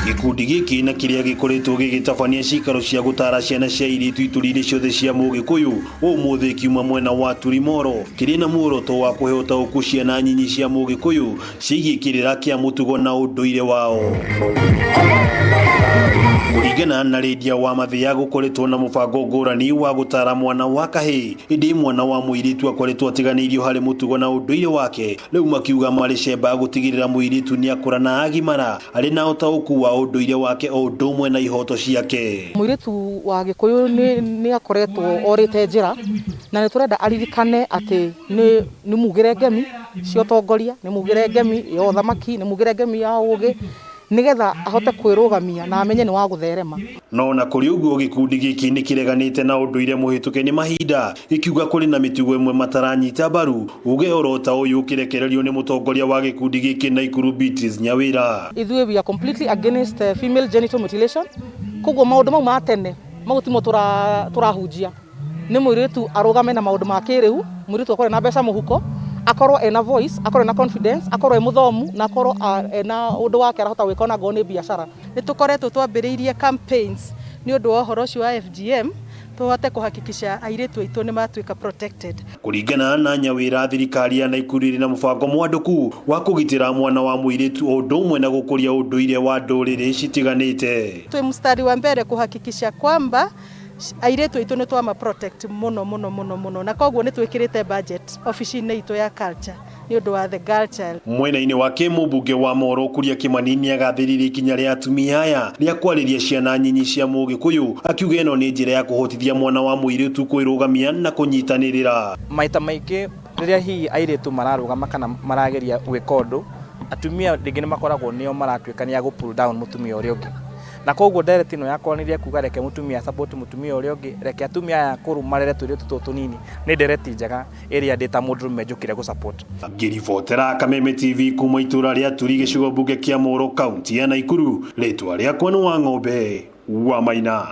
Gikundi giki na kiria gikoretwo gigitabania cikaro cia gutara ciana cia iritu iturire ciothe cia Mugikuyu umuthi kiuma mwena wa Turimoro kiri na muoroto wa kuhota ukucia na nyinyi cia Mugikuyu cigikirira kia mutugo na unduire wao. Kuringana na Lydia wa Mathia gukoretwo na mubango ngurani wa gutara mwana wa kahi indi mwana wa muiritu akoretwo atiganirio hari mutugo na unduire wake riu makiuga mari cemba gutigirira muiritu ni akura na agimara ari na utauku wa unduire wake o ndumwe na ihoto ciake. Muiritu wa Gikuyu ni akoretwo orite njira na ni turenda aririkane ati ni mugire ngemi cio tongoria ni mugire ngemi yo thamaki ni mugire ngemi ya ugi nigetha ahote kwirugamia na amenye ni wa gutherema. No na kuri uguo gikundi giki ni kireganite na unduire muhituke ni mahinda ikiuga kuri na mitugo imwe mataranyita baru uge orota uyu kirekererio ni mutongoria wa gikundi giki Naikuru Beatrice Nyawira. Ithuĩ we are completely against female genital mutilation. Koguo maundu mau ma tene magutimo turahunjia ni muiritu arugame na maundu ma kiriu, muiritu akore na mbeca muhuko, akorwo ena voice, akorwo na confidence, akorwo e muthomu na akorwo ena undu wake arahota gwika ona ngone biashara. Ni tukoretwo twambiriirie campaigns ni undu wa horo cio wa FGM tuhote kuhakikisha airitu aitu ni matuika protected. Kuringana na Nyawira, thirikari ya Naikuru iri na mubango mwanduku wa kugitira mwana wa muiritu o ndumwe na gukuria unduire wa ndurire citiganite. Twi mustari wa mbere kuhakikisha kwamba airitu aitu ni twama protect muno na koguo ni twikirite budget office-ini itu ya culture ni undu wa the girl child. Mwena-ini wake mubunge wa Moro Kuria Kimani ni agathirire ikinya ria atumia aya ria kwariria ciana nyinyi cia Mugikuyu akiuga ino ni njira ya kuhotithia mwana wa muiritu kwirugamia na kunyitanirira. Maita maingi riria hi airitu mararugama kana marageria gwika undu atumia ringi ni makoragwo nio maratwikania go pull down mutumia uria ungi. Na koguo direct ino yakwa ni ria kuga reke mutumia support mutumia uria ungi, reke atumia aya kurumarire turitu tutunini ni direct njega area data mudrume njukire go support. Ngiribotera Kameme TV kuma itura ria Turi gicigo bunge kia Moro County ya Naikuru, ritwa ria kwa wa Ng'ombe wa Maina.